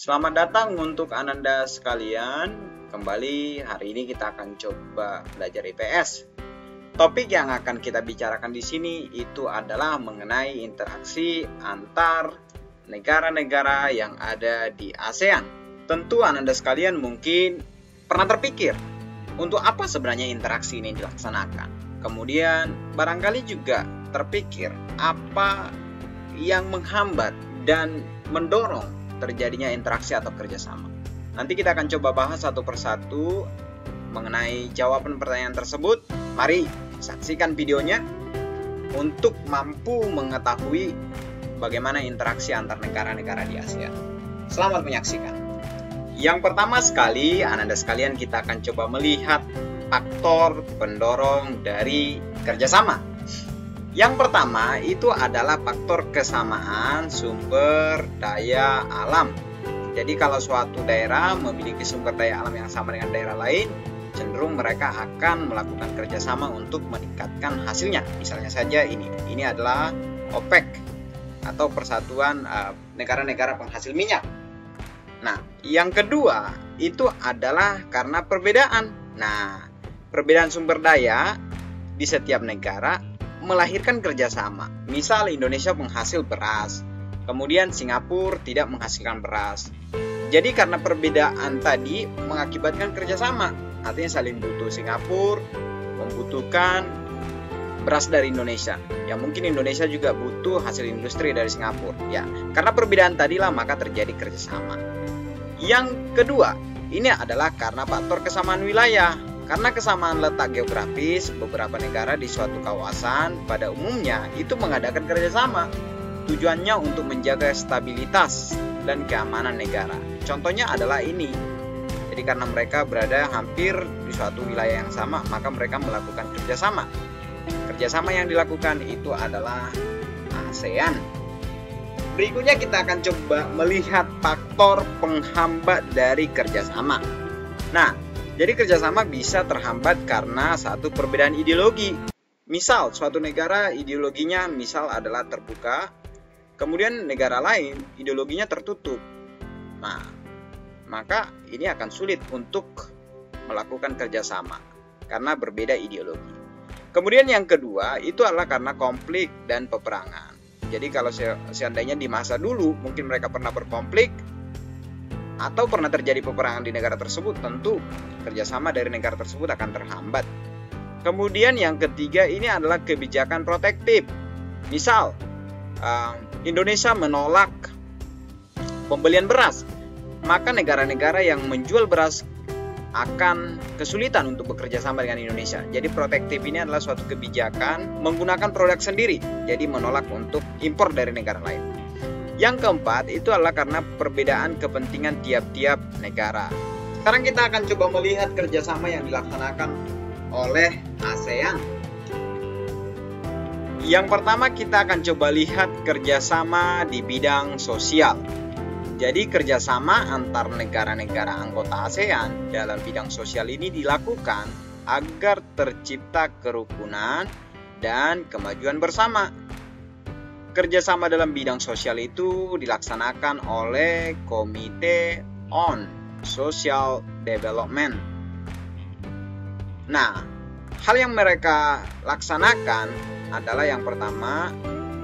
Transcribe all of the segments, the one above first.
Selamat datang untuk Ananda sekalian. Kembali hari ini kita akan coba belajar IPS. Topik yang akan kita bicarakan di sini itu adalah mengenai interaksi antar negara-negara yang ada di ASEAN. Tentu Ananda sekalian mungkin pernah terpikir untuk apa sebenarnya interaksi ini dilaksanakan. Kemudian barangkali juga terpikir apa yang menghambat dan mendorong terjadinya interaksi atau kerjasama. Nanti kita akan coba bahas satu persatu mengenai jawaban pertanyaan tersebut. Mari saksikan videonya untuk mampu mengetahui bagaimana interaksi antar negara-negara di ASEAN. Selamat menyaksikan. Yang pertama sekali, Ananda sekalian, kita akan coba melihat faktor pendorong dari kerjasama. Yang pertama itu adalah faktor kesamaan sumber daya alam. Jadi kalau suatu daerah memiliki sumber daya alam yang sama dengan daerah lain, cenderung mereka akan melakukan kerjasama untuk meningkatkan hasilnya. Misalnya saja ini adalah OPEC atau Persatuan Negara-Negara Penghasil Minyak. Nah, yang kedua itu adalah karena perbedaan. Nah, perbedaan sumber daya di setiap negara melahirkan kerjasama. Misal Indonesia penghasil beras, kemudian Singapura tidak menghasilkan beras. Jadi karena perbedaan tadi mengakibatkan kerjasama. Artinya saling butuh. Singapura membutuhkan beras dari Indonesia. Ya mungkin Indonesia juga butuh hasil industri dari Singapura. Ya, karena perbedaan tadilah maka terjadi kerjasama. Yang kedua, ini adalah karena faktor kesamaan wilayah. Karena kesamaan letak geografis, beberapa negara di suatu kawasan pada umumnya itu mengadakan kerjasama. Tujuannya untuk menjaga stabilitas dan keamanan negara. Contohnya adalah ini. Jadi karena mereka berada hampir di suatu wilayah yang sama, maka mereka melakukan kerjasama. Kerjasama yang dilakukan itu adalah ASEAN. Berikutnya kita akan coba melihat faktor penghambat dari kerjasama. Nah, jadi kerjasama bisa terhambat karena satu perbedaan ideologi. Misal suatu negara ideologinya misal adalah terbuka, kemudian negara lain ideologinya tertutup. Nah, maka ini akan sulit untuk melakukan kerjasama karena berbeda ideologi. Kemudian yang kedua itu adalah karena konflik dan peperangan. Jadi kalau seandainya di masa dulu mungkin mereka pernah berkonflik atau pernah terjadi peperangan di negara tersebut, tentu kerjasama dari negara tersebut akan terhambat. Kemudian yang ketiga ini adalah kebijakan protektif. Misal Indonesia menolak pembelian beras, maka negara-negara yang menjual beras akan kesulitan untuk bekerja sama dengan Indonesia. Jadi protektif ini adalah suatu kebijakan menggunakan produk sendiri, jadi menolak untuk impor dari negara lain. Yang keempat itu adalah karena perbedaan kepentingan tiap-tiap negara. Sekarang kita akan coba melihat kerjasama yang dilaksanakan oleh ASEAN. Yang pertama kita akan coba lihat kerjasama di bidang sosial. Jadi kerjasama antar negara-negara anggota ASEAN dalam bidang sosial ini dilakukan agar tercipta kerukunan dan kemajuan bersama. Kerjasama dalam bidang sosial itu dilaksanakan oleh Komite on Social Development. Nah, hal yang mereka laksanakan adalah yang pertama,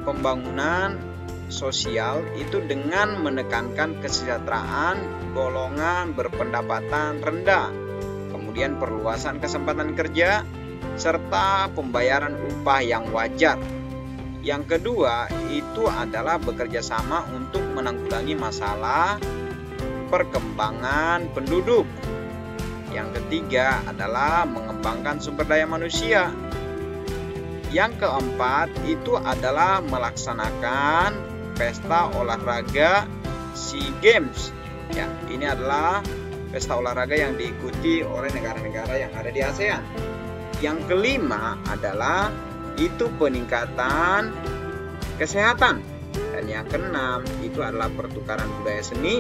pembangunan sosial itu dengan menekankan kesejahteraan golongan berpendapatan rendah, kemudian perluasan kesempatan kerja, serta pembayaran upah yang wajar. Yang kedua itu adalah bekerja sama untuk menanggulangi masalah perkembangan penduduk. Yang ketiga adalah mengembangkan sumber daya manusia. Yang keempat itu adalah melaksanakan pesta olahraga SEA Games. Ya, ini adalah pesta olahraga yang diikuti oleh negara-negara yang ada di ASEAN. Yang kelima adalah itu peningkatan kesehatan. Dan yang keenam itu adalah pertukaran budaya seni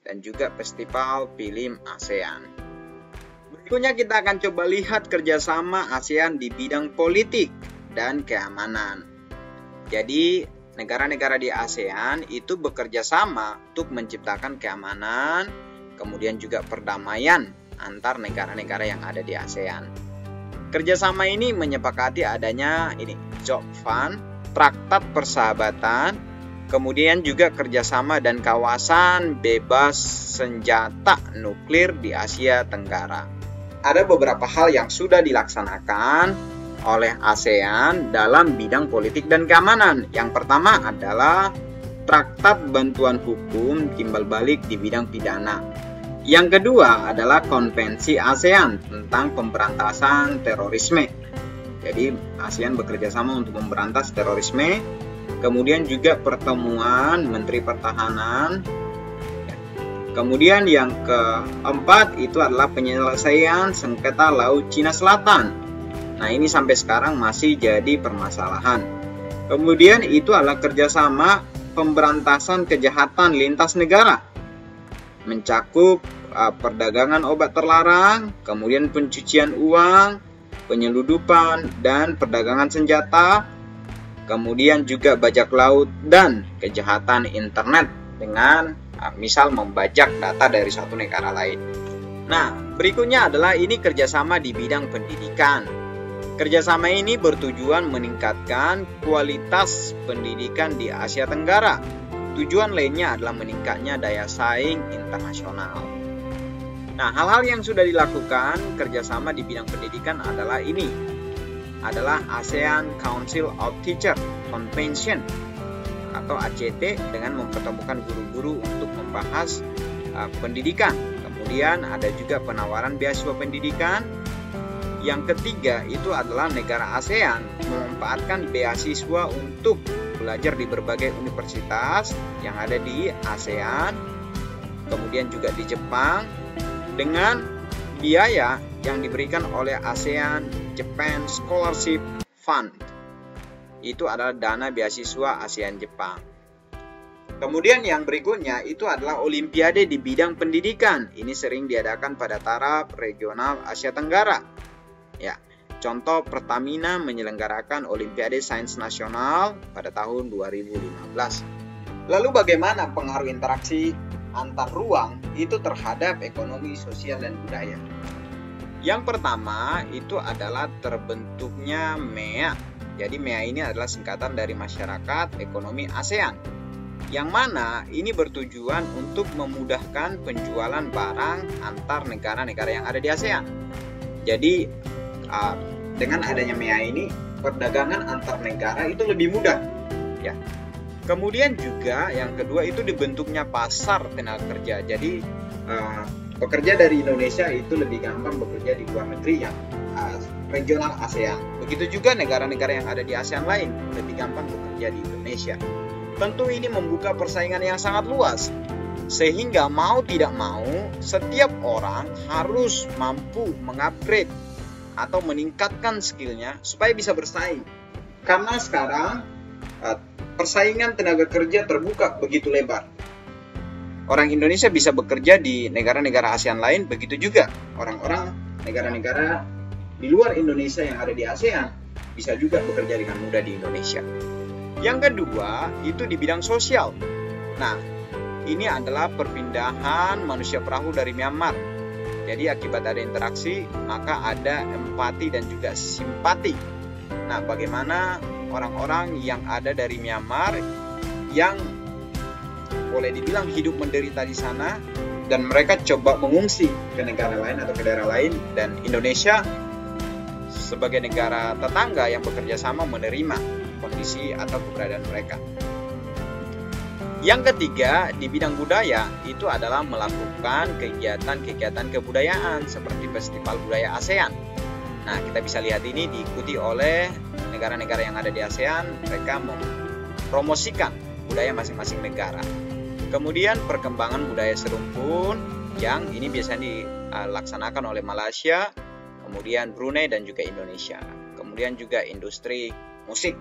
dan juga festival film ASEAN. Berikutnya kita akan coba lihat kerjasama ASEAN di bidang politik dan keamanan. Jadi negara-negara di ASEAN itu bekerja sama untuk menciptakan keamanan, kemudian juga perdamaian antar negara-negara yang ada di ASEAN. Kerjasama ini menyepakati adanya Joint Fund, Traktat Persahabatan, kemudian juga kerjasama dan kawasan bebas senjata nuklir di Asia Tenggara. Ada beberapa hal yang sudah dilaksanakan oleh ASEAN dalam bidang politik dan keamanan. Yang pertama adalah Traktat Bantuan Hukum Timbal Balik di bidang pidana. Yang kedua adalah Konvensi ASEAN tentang pemberantasan terorisme. Jadi ASEAN bekerja sama untuk memberantas terorisme. Kemudian juga pertemuan Menteri Pertahanan. Kemudian yang keempat itu adalah penyelesaian sengketa Laut Cina Selatan. Nah, ini sampai sekarang masih jadi permasalahan. Kemudian itu adalah kerjasama pemberantasan kejahatan lintas negara. Mencakup perdagangan obat terlarang, kemudian pencucian uang, penyeludupan, dan perdagangan senjata. Kemudian juga bajak laut dan kejahatan internet dengan misal membajak data dari suatu negara lain. Nah, berikutnya adalah ini kerjasama di bidang pendidikan. Kerjasama ini bertujuan meningkatkan kualitas pendidikan di Asia Tenggara. Tujuan lainnya adalah meningkatnya daya saing internasional. Nah, hal-hal yang sudah dilakukan kerjasama di bidang pendidikan adalah ASEAN Council of Teachers Convention atau ACT dengan mempertemukan guru-guru untuk membahas pendidikan. Kemudian ada juga penawaran beasiswa pendidikan. Yang ketiga itu adalah negara ASEAN memanfaatkan beasiswa untuk belajar di berbagai universitas yang ada di ASEAN, kemudian juga di Jepang, dengan biaya yang diberikan oleh ASEAN Japan Scholarship Fund. Itu adalah dana beasiswa ASEAN Jepang. Kemudian yang berikutnya itu adalah Olimpiade di bidang pendidikan. Ini sering diadakan pada taraf regional Asia Tenggara. Ya, contoh Pertamina menyelenggarakan Olimpiade Sains Nasional pada tahun 2015. Lalu bagaimana pengaruh interaksi antar ruang itu terhadap ekonomi, sosial, dan budaya? Yang pertama itu adalah terbentuknya MEA. Jadi MEA ini adalah singkatan dari Masyarakat Ekonomi ASEAN, yang mana ini bertujuan untuk memudahkan penjualan barang antar negara-negara yang ada di ASEAN. Jadi dengan adanya MEA ini, perdagangan antar negara itu lebih mudah, ya. Kemudian juga yang kedua itu dibentuknya pasar tenaga kerja. Jadi pekerja dari Indonesia itu lebih gampang bekerja di luar negeri yang regional ASEAN. Begitu juga negara-negara yang ada di ASEAN lain lebih gampang bekerja di Indonesia. Tentu ini membuka persaingan yang sangat luas, sehingga mau tidak mau setiap orang harus mampu mengupgrade atau meningkatkan skillnya supaya bisa bersaing. Karena sekarang persaingan tenaga kerja terbuka begitu lebar. Orang Indonesia bisa bekerja di negara-negara ASEAN lain, begitu juga orang-orang negara-negara di luar Indonesia yang ada di ASEAN bisa juga bekerja dengan mudah di Indonesia. Yang kedua itu di bidang sosial. Nah, ini adalah perpindahan manusia perahu dari Myanmar. Jadi akibat ada interaksi, maka ada empati dan juga simpati. Nah, bagaimana orang-orang yang ada dari Myanmar yang boleh dibilang hidup menderita di sana, dan mereka coba mengungsi ke negara lain atau ke daerah lain, dan Indonesia sebagai negara tetangga yang bekerja sama menerima kondisi atau keberadaan mereka. Yang ketiga, di bidang budaya itu adalah melakukan kegiatan-kegiatan kebudayaan seperti Festival Budaya ASEAN. Nah, kita bisa lihat ini diikuti oleh negara-negara yang ada di ASEAN, mereka mempromosikan budaya masing-masing negara. Kemudian perkembangan budaya serumpun yang ini biasanya dilaksanakan oleh Malaysia, kemudian Brunei dan juga Indonesia. Kemudian juga industri musik.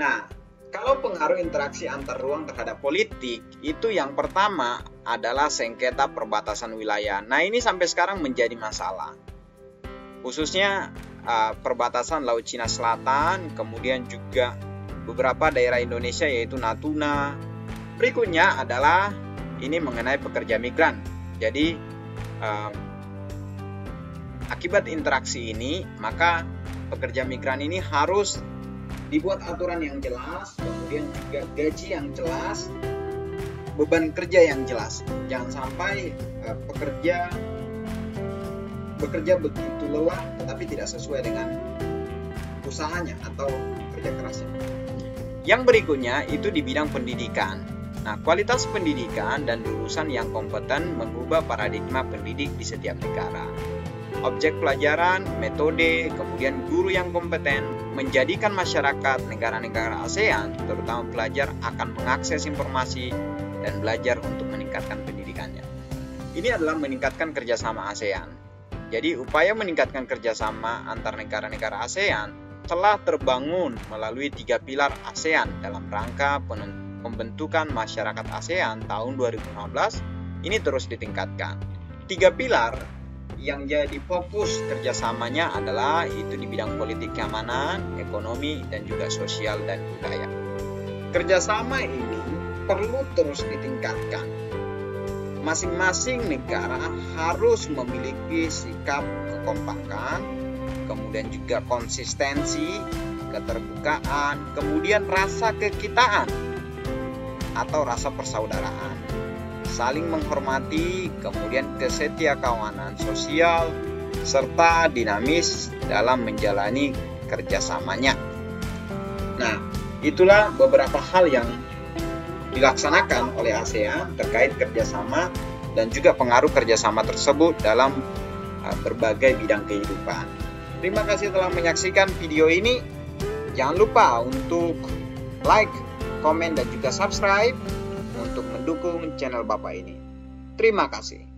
Nah, kalau pengaruh interaksi antar ruang terhadap politik, itu yang pertama adalah sengketa perbatasan wilayah. Nah, ini sampai sekarang menjadi masalah. Khususnya perbatasan Laut Cina Selatan, kemudian juga beberapa daerah Indonesia yaitu Natuna. Berikutnya adalah ini mengenai pekerja migran. Jadi akibat interaksi ini, maka pekerja migran ini harus dibuat aturan yang jelas, kemudian juga gaji yang jelas, beban kerja yang jelas. Jangan sampai pekerja bekerja begitu lelah tetapi tidak sesuai dengan usahanya atau kerja kerasnya. Yang berikutnya itu di bidang pendidikan. Nah, kualitas pendidikan dan lulusan yang kompeten mengubah paradigma pendidik di setiap negara. Objek pelajaran, metode, kemudian guru yang kompeten menjadikan masyarakat negara-negara ASEAN, terutama pelajar, akan mengakses informasi dan belajar untuk meningkatkan pendidikannya. Ini adalah meningkatkan kerjasama ASEAN. Jadi upaya meningkatkan kerjasama antar negara-negara ASEAN telah terbangun melalui 3 pilar ASEAN dalam rangka pembentukan masyarakat ASEAN tahun 2015 ini terus ditingkatkan. 3 pilar yang jadi fokus kerjasamanya adalah itu di bidang politik keamanan, ekonomi, dan juga sosial dan budaya. Kerjasama ini perlu terus ditingkatkan. Masing-masing negara harus memiliki sikap kekompakan, kemudian juga konsistensi, keterbukaan, kemudian rasa kekitaan atau rasa persaudaraan, saling menghormati, kemudian kesetiakawanan sosial, serta dinamis dalam menjalani kerjasamanya. Nah, itulah beberapa hal yang dilaksanakan oleh ASEAN terkait kerjasama dan juga pengaruh kerjasama tersebut dalam berbagai bidang kehidupan. Terima kasih telah menyaksikan video ini. Jangan lupa untuk like, komen, dan juga subscribe untuk mendukung channel Bapak ini. Terima kasih.